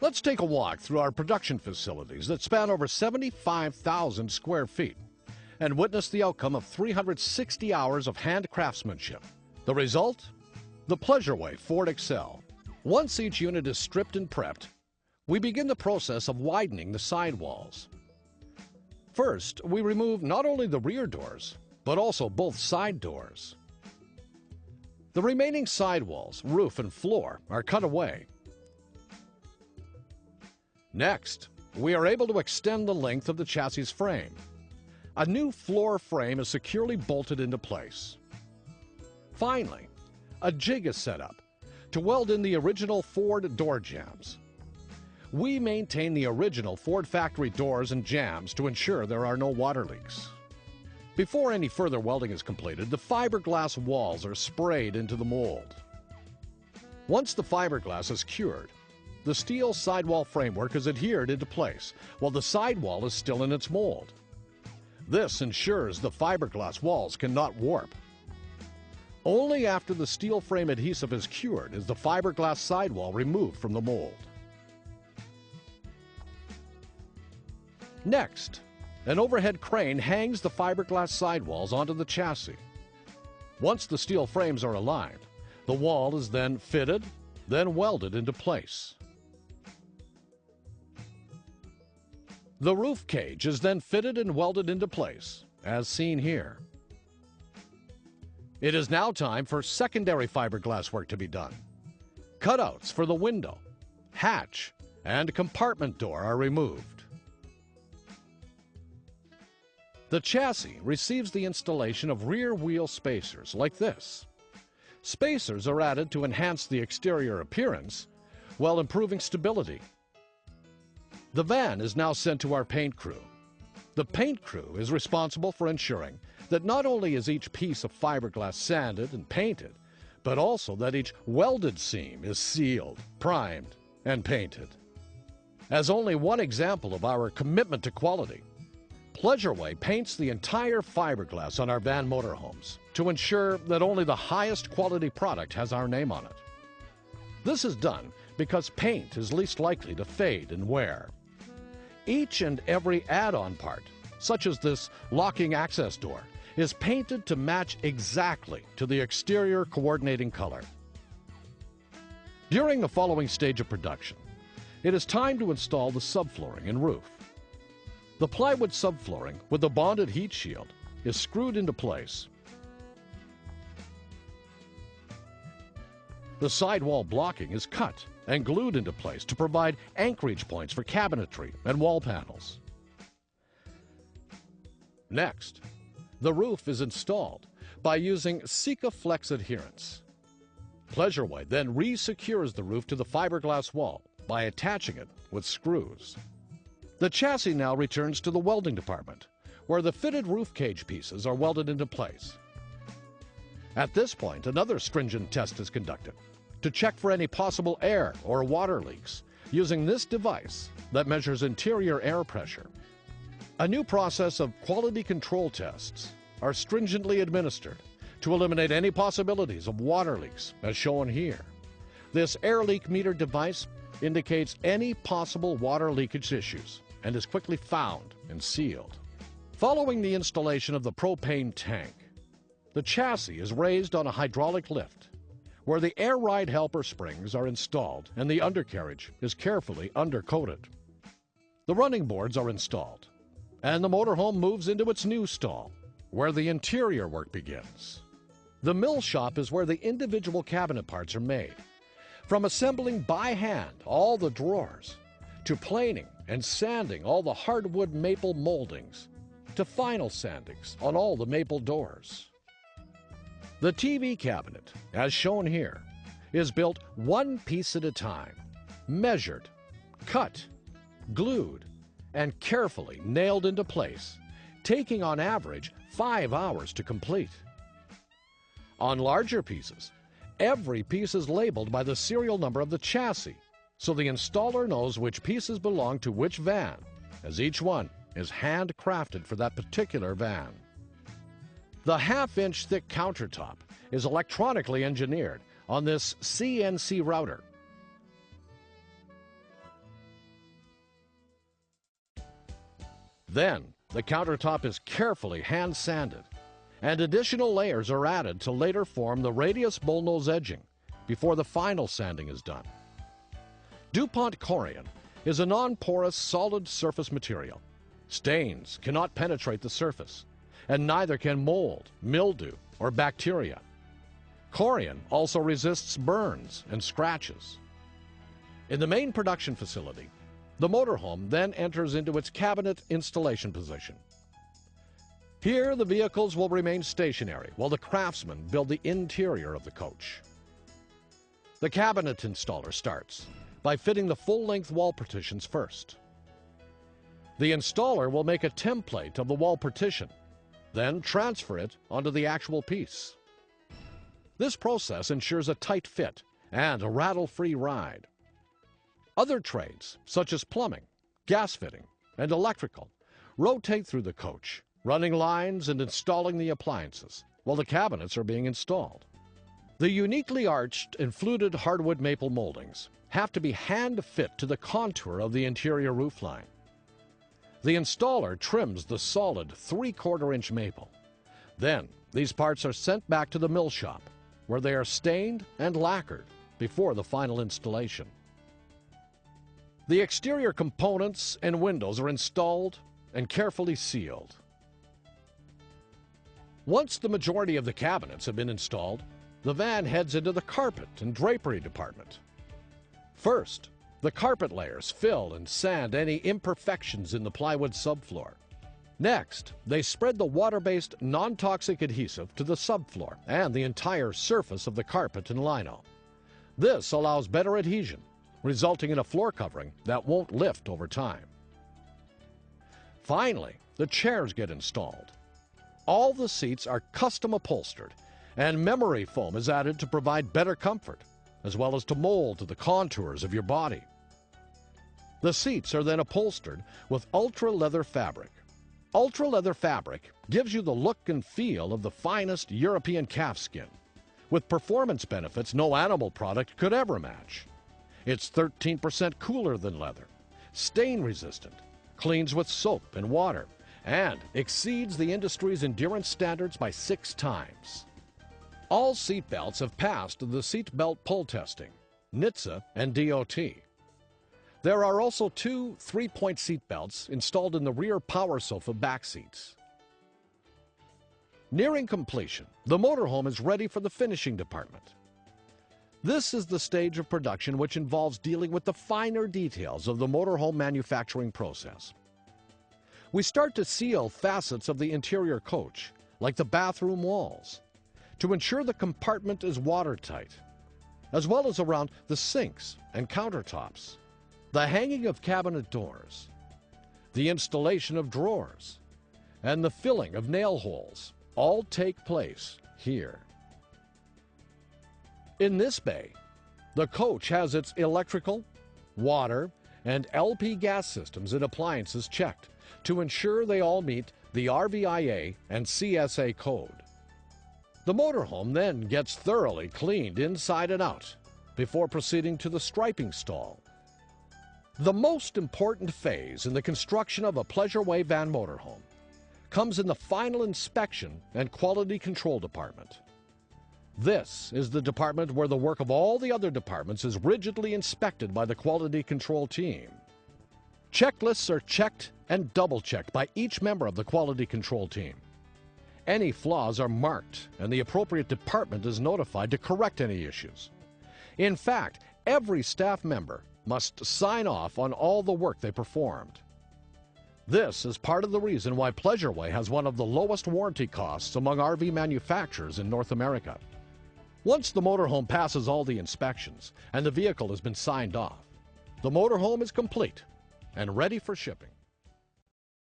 Let's take a walk through our production facilities that span over 75,000 square feet and witness the outcome of 360 hours of hand craftsmanship. The result? The Pleasureway Ford Excel. Once each unit is stripped and prepped, we begin the process of widening the sidewalls. First, we remove not only the rear doors, but also both side doors. The remaining sidewalls, roof, and floor are cut away. Next, we are able to extend the length of the chassis frame. A new floor frame is securely bolted into place. Finally, a jig is set up to weld in the original Ford door jambs. We maintain the original Ford factory doors and jambs to ensure there are no water leaks. Before any further welding is completed, the fiberglass walls are sprayed into the mold. Once the fiberglass is cured, the steel sidewall framework is adhered into place while the sidewall is still in its mold. This ensures the fiberglass walls cannot warp. Only after the steel frame adhesive is cured is the fiberglass sidewall removed from the mold. Next, an overhead crane hangs the fiberglass sidewalls onto the chassis. Once the steel frames are aligned, the wall is then fitted, then welded into place. The roof cage is then fitted and welded into place, as seen here. It is now time for secondary fiberglass work to be done. Cutouts for the window, hatch, and compartment door are removed. The chassis receives the installation of rear wheel spacers like this. Spacers are added to enhance the exterior appearance while improving stability. The van is now sent to our paint crew. The paint crew is responsible for ensuring that not only is each piece of fiberglass sanded and painted, but also that each welded seam is sealed, primed, and painted. As only one example of our commitment to quality, Pleasureway paints the entire fiberglass on our van motorhomes to ensure that only the highest quality product has our name on it. This is done because paint is least likely to fade and wear. Each and every add-on part, such as this locking access door, is painted to match exactly to the exterior coordinating color. During the following stage of production, it is time to install the subflooring and roof. The plywood subflooring with the bonded heat shield is screwed into place. The sidewall blocking is cut and glued into place to provide anchorage points for cabinetry and wall panels. Next, the roof is installed by using Sikaflex adherents. Pleasureway then re-secures the roof to the fiberglass wall by attaching it with screws. The chassis now returns to the welding department, where the fitted roof cage pieces are welded into place. At this point, another stringent test is conducted to check for any possible air or water leaks using this device that measures interior air pressure. A new process of quality control tests are stringently administered to eliminate any possibilities of water leaks, as shown here. This air leak meter device indicates any possible water leakage issues and is quickly found and sealed. Following the installation of the propane tank, the chassis is raised on a hydraulic lift where the air ride helper springs are installed and the undercarriage is carefully undercoated. The running boards are installed and the motorhome moves into its new stall where the interior work begins. The mill shop is where the individual cabinet parts are made. From assembling by hand all the drawers, to planing and sanding all the hardwood maple moldings, to final sandings on all the maple doors. The TV cabinet, as shown here, is built one piece at a time, measured, cut, glued, and carefully nailed into place, taking on average 5 hours to complete. On larger pieces, every piece is labeled by the serial number of the chassis, so the installer knows which pieces belong to which van, as each one is handcrafted for that particular van. The half-inch thick countertop is electronically engineered on this CNC router. Then, the countertop is carefully hand sanded, and additional layers are added to later form the radius bullnose edging before the final sanding is done. DuPont Corian is a non-porous solid surface material. Stains cannot penetrate the surface, and neither can mold, mildew, or bacteria. Corian also resists burns and scratches. In the main production facility, the motorhome then enters into its cabinet installation position. Here, the vehicles will remain stationary while the craftsmen build the interior of the coach. The cabinet installer starts by fitting the full-length wall partitions first. The installer will make a template of the wall partition, then transfer it onto the actual piece. This process ensures a tight fit and a rattle-free ride. Other trades, such as plumbing, gas fitting, and electrical, rotate through the coach, running lines and installing the appliances, while the cabinets are being installed. The uniquely arched and fluted hardwood maple moldings have to be hand-fit to the contour of the interior roofline. The installer trims the solid 3/4-inch maple. Then, these parts are sent back to the mill shop, where they are stained and lacquered before the final installation. The exterior components and windows are installed and carefully sealed. Once the majority of the cabinets have been installed, the van heads into the carpet and drapery department. First, the carpet layers fill and sand any imperfections in the plywood subfloor. Next, they spread the water-based non-toxic adhesive to the subfloor and the entire surface of the carpet and lino. This allows better adhesion, resulting in a floor covering that won't lift over time. Finally, the chairs get installed. All the seats are custom upholstered, and memory foam is added to provide better comfort, as well as to mold to the contours of your body. The seats are then upholstered with ultra leather fabric. Ultra leather fabric gives you the look and feel of the finest European calfskin, with performance benefits no animal product could ever match. It's 13% cooler than leather, stain resistant, cleans with soap and water, and exceeds the industry's endurance standards by 6 times. All seat belts have passed the seat belt pull testing, NHTSA and DOT. There are also 2 3-point seat belts installed in the rear power sofa back seats. Nearing completion, the motorhome is ready for the finishing department. This is the stage of production which involves dealing with the finer details of the motorhome manufacturing process. We start to seal facets of the interior coach, like the bathroom walls, to ensure the compartment is watertight, as well as around the sinks and countertops, the hanging of cabinet doors, the installation of drawers, and the filling of nail holes all take place here. In this bay, the coach has its electrical, water, and LP gas systems and appliances checked to ensure they all meet the RVIA and CSA code. The motorhome then gets thoroughly cleaned inside and out before proceeding to the striping stall. The most important phase in the construction of a Pleasureway van motorhome comes in the final inspection and quality control department. This is the department where the work of all the other departments is rigidly inspected by the quality control team. Checklists are checked and double-checked by each member of the quality control team. Any flaws are marked, and the appropriate department is notified to correct any issues. In fact, every staff member must sign off on all the work they performed. This is part of the reason why Pleasureway has one of the lowest warranty costs among RV manufacturers in North America. Once the motorhome passes all the inspections and the vehicle has been signed off, the motorhome is complete and ready for shipping.